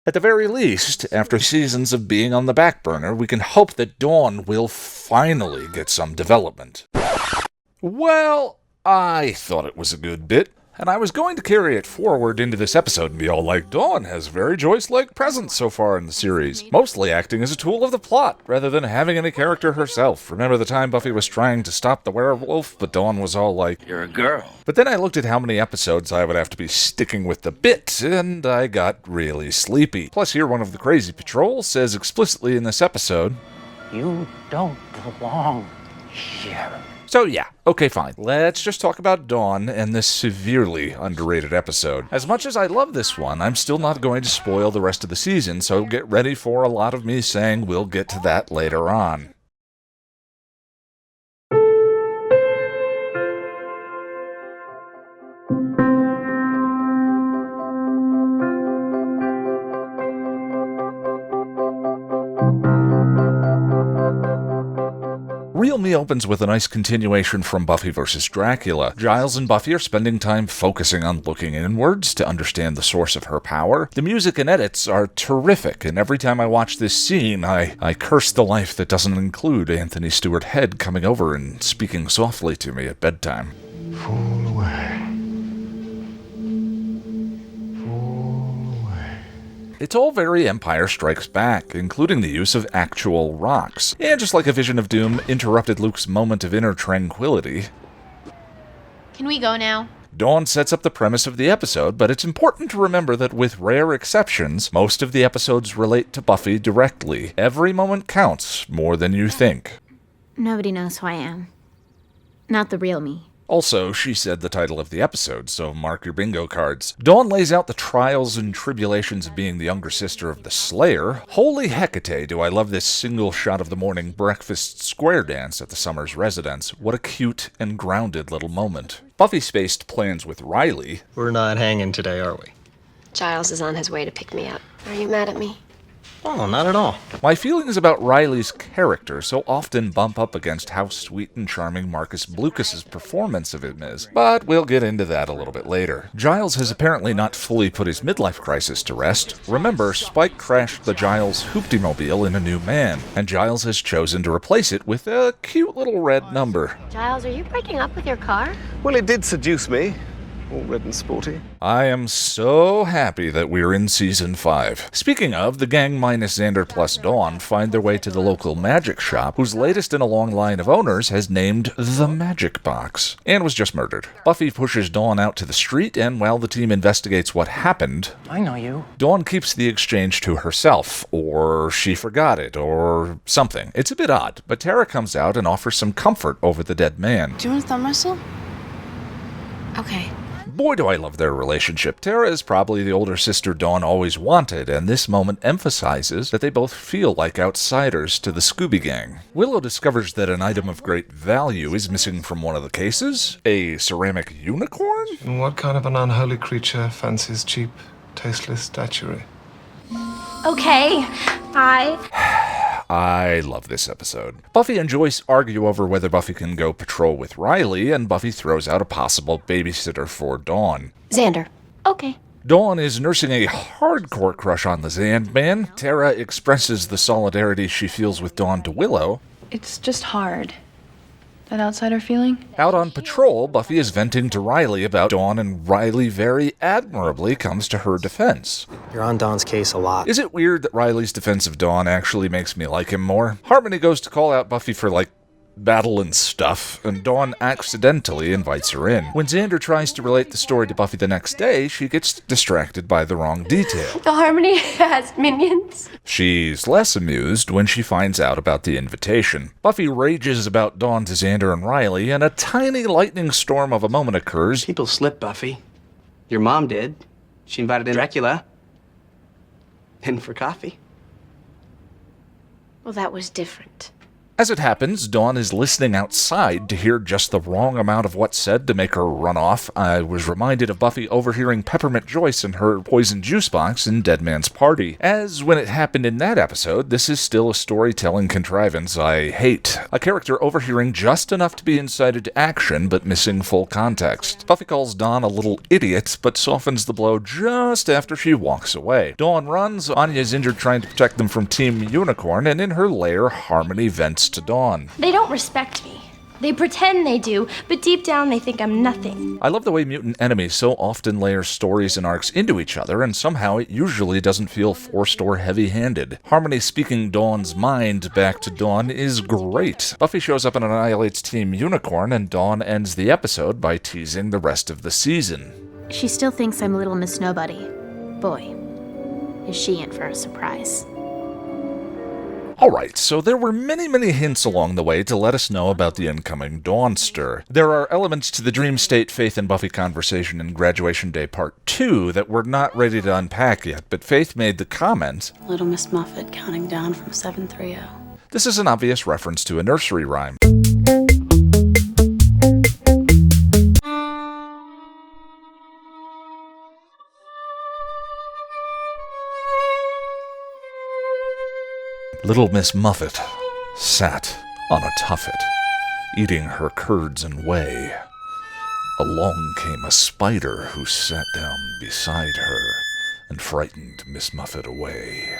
At the very least, after seasons of being on the back burner, we can hope that Dawn will finally get some development. Well, I thought it was a good bit, and I was going to carry it forward into this episode and be all like, Dawn has very Joyce-like presence so far in the series, mostly acting as a tool of the plot, rather than having any character herself. Remember the time Buffy was trying to stop the werewolf, but Dawn was all like, "You're a girl." But then I looked at how many episodes I would have to be sticking with the bit, and I got really sleepy. Plus here one of the Crazy Patrol says explicitly in this episode, "You don't belong here." So yeah, okay fine. Let's just talk about Dawn and this severely underrated episode. As much as I love this one, I'm still not going to spoil the rest of the season, so get ready for a lot of me saying we'll get to that later on. Real Me opens with a nice continuation from Buffy vs. Dracula. Giles and Buffy are spending time focusing on looking inwards to understand the source of her power. The music and edits are terrific, and every time I watch this scene, I curse the life that doesn't include Anthony Stewart Head coming over and speaking softly to me at bedtime. Fall away. It's all very Empire Strikes Back, including the use of actual rocks. And just like a vision of doom interrupted Luke's moment of inner tranquility, Can we go now? Dawn sets up the premise of the episode, but it's important to remember that with rare exceptions, most of the episodes relate to Buffy directly. Every moment counts more than you think. Nobody knows who I am. Not the real me. Also, she said the title of the episode, so mark your bingo cards. Dawn lays out the trials and tribulations of being the younger sister of the Slayer. Holy Hecate, do I love this single shot of the morning breakfast square dance at the Summers residence. What a cute and grounded little moment. Buffy spaced plans with Riley. We're not hanging today, are we? Giles is on his way to pick me up. Are you mad at me? Oh, not at all. My feelings about Riley's character so often bump up against how sweet and charming Marc Blucas' performance of him is, but we'll get into that a little bit later. Giles has apparently not fully put his midlife crisis to rest. Remember, Spike crashed the Giles Hoopty-mobile in A New Man, and Giles has chosen to replace it with a cute little red number. Giles, are you breaking up with your car? Well, it did seduce me. All red and sporty. I am so happy that we're in Season 5. Speaking of, the gang minus Xander plus Dawn find their way to the local magic shop, whose latest in a long line of owners has named the Magic Box, and was just murdered. Buffy pushes Dawn out to the street, and while the team investigates what happened, I know you. Dawn keeps the exchange to herself, or she forgot it, or something. It's a bit odd, but Tara comes out and offers some comfort over the dead man. Do you want to thumb wrestle? Okay. Boy, do I love their relationship. Tara is probably the older sister Dawn always wanted, and this moment emphasizes that they both feel like outsiders to the Scooby Gang. Willow discovers that an item of great value is missing from one of the cases, a ceramic unicorn? And what kind of an unholy creature fancies cheap, tasteless statuary? Okay, I love this episode. Buffy and Joyce argue over whether Buffy can go patrol with Riley, and Buffy throws out a possible babysitter for Dawn. Xander. Okay. Dawn is nursing a hardcore crush on the Zandman. Tara expresses the solidarity she feels with Dawn to Willow. It's just hard. That outsider feeling? Out on patrol, Buffy is venting to Riley about Dawn, and Riley very admirably comes to her defense. You're on Dawn's case a lot. Is it weird that Riley's defense of Dawn actually makes me like him more? Harmony goes to call out Buffy for, battle and stuff, and Dawn accidentally invites her in. When Xander tries to relate the story to Buffy the next day, she gets distracted by the wrong detail. The Harmony has minions. She's less amused when she finds out about the invitation. Buffy rages about Dawn to Xander and Riley, and a tiny lightning storm of a moment occurs. People slip, Buffy. Your mom did. She invited in Dracula. In for coffee. Well, that was different. As it happens, Dawn is listening outside to hear just the wrong amount of what's said to make her run off. I was reminded of Buffy overhearing Peppermint Joyce and her poison juice box in Dead Man's Party. As when it happened in that episode, this is still a storytelling contrivance I hate. A character overhearing just enough to be incited to action, but missing full context. Buffy calls Dawn a little idiot, but softens the blow just after she walks away. Dawn runs, Anya's injured trying to protect them from Team Unicorn, and in her lair, Harmony vents to Dawn. They don't respect me. They pretend they do, but deep down they think I'm nothing. I love the way mutant enemies so often layer stories and arcs into each other, and somehow it usually doesn't feel forced or heavy-handed. Harmony speaking Dawn's mind back to Dawn is great. Buffy shows up and annihilates Team Unicorn, and Dawn ends the episode by teasing the rest of the season. She still thinks I'm Little Miss Nobody. Boy, is she in for a surprise. Alright, so there were many hints along the way to let us know about the incoming Dawnster. There are elements to the Dream State, Faith, and Buffy conversation in Graduation Day Part 2 that we're not ready to unpack yet, but Faith made the comment, Little Miss Muffet counting down from 730. this is an obvious reference to a nursery rhyme. Little Miss Muffet sat on a tuffet, eating her curds and whey. Along came a spider who sat down beside her and frightened Miss Muffet away.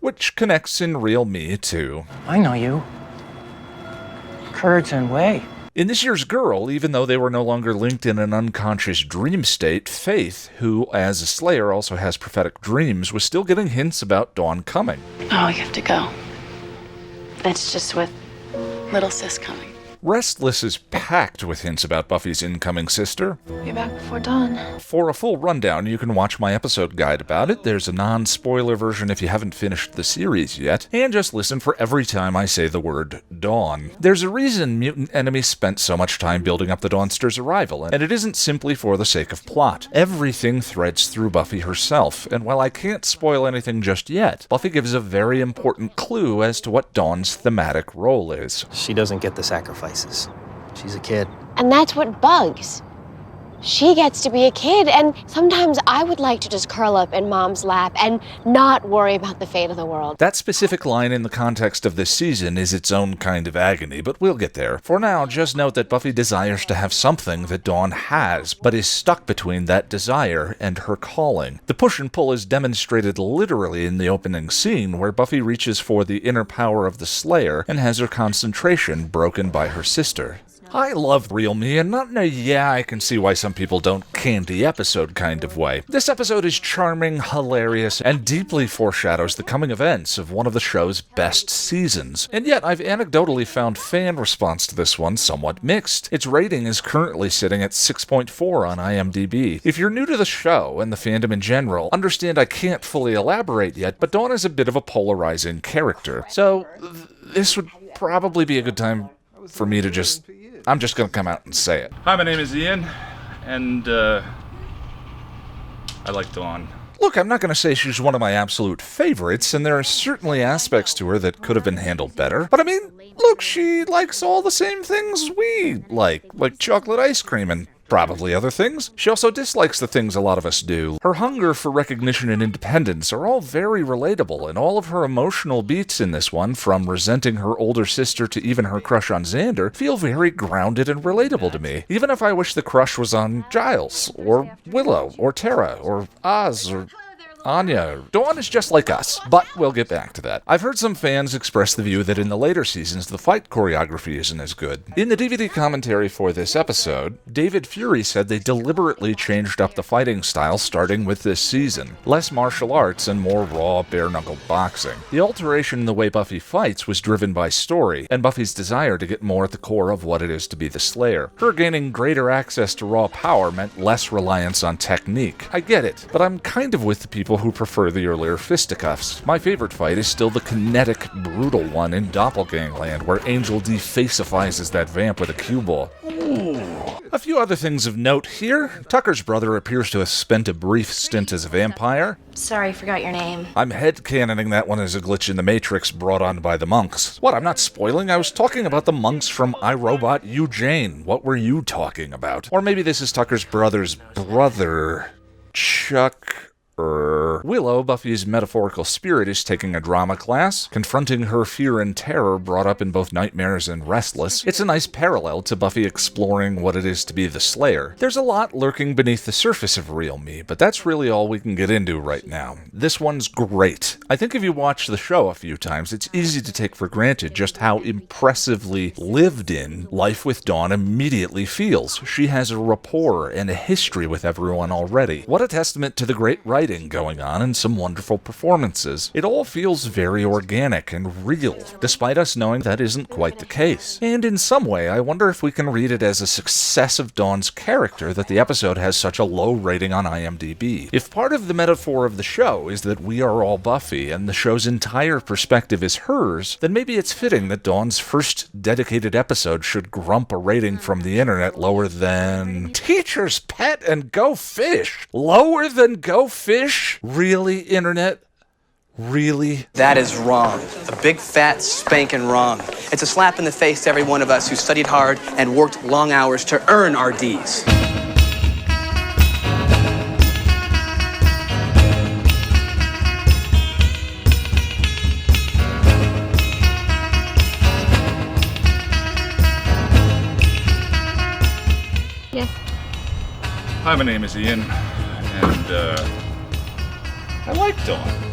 Which connects in Real Me to... I know you. Curds and whey. In this year's Girl, even though they were no longer linked in an unconscious dream state, Faith, who as a Slayer also has prophetic dreams, was still getting hints about Dawn coming. Oh, you have to go. That's just with Little sis coming. Restless is packed with hints about Buffy's incoming sister. Be back before dawn. For a full rundown, you can watch my episode guide about it. There's a non-spoiler version if you haven't finished the series yet, and just listen for every time I say the word Dawn. There's a reason mutant enemies spent so much time building up the Dawnster's arrival, and it isn't simply for the sake of plot. Everything threads through Buffy herself, and while I can't spoil anything just yet, Buffy gives a very important clue as to what Dawn's thematic role is. She doesn't get the sacrifices. She's a kid. And that's what bugs. She gets to be a kid, and sometimes I would like to just curl up in Mom's lap and not worry about the fate of the world. That specific line in the context of this season is its own kind of agony, but we'll get there. For now, just note that Buffy desires to have something that Dawn has, but is stuck between that desire and her calling. The push and pull is demonstrated literally in the opening scene, where Buffy reaches for the inner power of the Slayer and has her concentration broken by her sister. I love Real Me, and not in a I can see why some people don't candy episode kind of way. This episode is charming, hilarious, and deeply foreshadows the coming events of one of the show's best seasons. And yet, I've anecdotally found fan response to this one somewhat mixed. Its rating is currently sitting at 6.4 on IMDb. If you're new to the show, and the fandom in general, understand I can't fully elaborate yet, but Dawn is a bit of a polarizing character. So, this would probably be a good time for me to I'm just going to come out and say it. Hi, my name is Ian, and I like Dawn. Look, I'm not going to say she's one of my absolute favorites, and there are certainly aspects to her that could have been handled better. But I mean, look, she likes all the same things we like chocolate ice cream and probably other things. She also dislikes the things a lot of us do. Her hunger for recognition and independence are all very relatable, and all of her emotional beats in this one, from resenting her older sister to even her crush on Xander, feel very grounded and relatable to me. Even if I wish the crush was on Giles, or Willow, or Tara, or Oz, or Anya. Dawn is just like us, but we'll get back to that. I've heard some fans express the view that in the later seasons, the fight choreography isn't as good. In the DVD commentary for this episode, David Fury said they deliberately changed up the fighting style starting with this season. Less martial arts and more raw, bare-knuckled boxing. The alteration in the way Buffy fights was driven by story, and Buffy's desire to get more at the core of what it is to be the Slayer. Her gaining greater access to raw power meant less reliance on technique. I get it, but I'm kind of with the people who prefer the earlier fisticuffs. My favorite fight is still the kinetic, brutal one in Doppelgangland, where Angel defacifies that vamp with a cue ball. Ooh. A few other things of note here. Tucker's brother appears to have spent a brief stint as a vampire. Sorry, forgot your name. I'm headcanoning that one as a glitch in the Matrix brought on by the monks. What, I'm not spoiling? I was talking about the monks from I, Robot, You, Jane. What were you talking about? Or maybe this is Tucker's brother's brother, Chuck... Willow, Buffy's metaphorical spirit, is taking a drama class, confronting her fear and terror brought up in both Nightmares and Restless. It's a nice parallel to Buffy exploring what it is to be the Slayer. There's a lot lurking beneath the surface of Real Me, but that's really all we can get into right now. This one's great. I think if you watch the show a few times, it's easy to take for granted just how impressively lived in Life with Dawn immediately feels. She has a rapport and a history with everyone already. What a testament to the great writing going on and some wonderful performances. It all feels very organic and real, despite us knowing that isn't quite the case. And in some way, I wonder if we can read it as a success of Dawn's character that the episode has such a low rating on IMDb. If part of the metaphor of the show is that we are all Buffy and the show's entire perspective is hers, then maybe it's fitting that Dawn's first dedicated episode should grump a rating from the internet lower than Teacher's Pet and Go Fish. Lower than Go Fish? Really, internet? Really? That is wrong. A big fat spanking wrong. It's a slap in the face to every one of us who studied hard and worked long hours to earn our Ds. Yes. Hi, my name is Ian, and I like Dawn.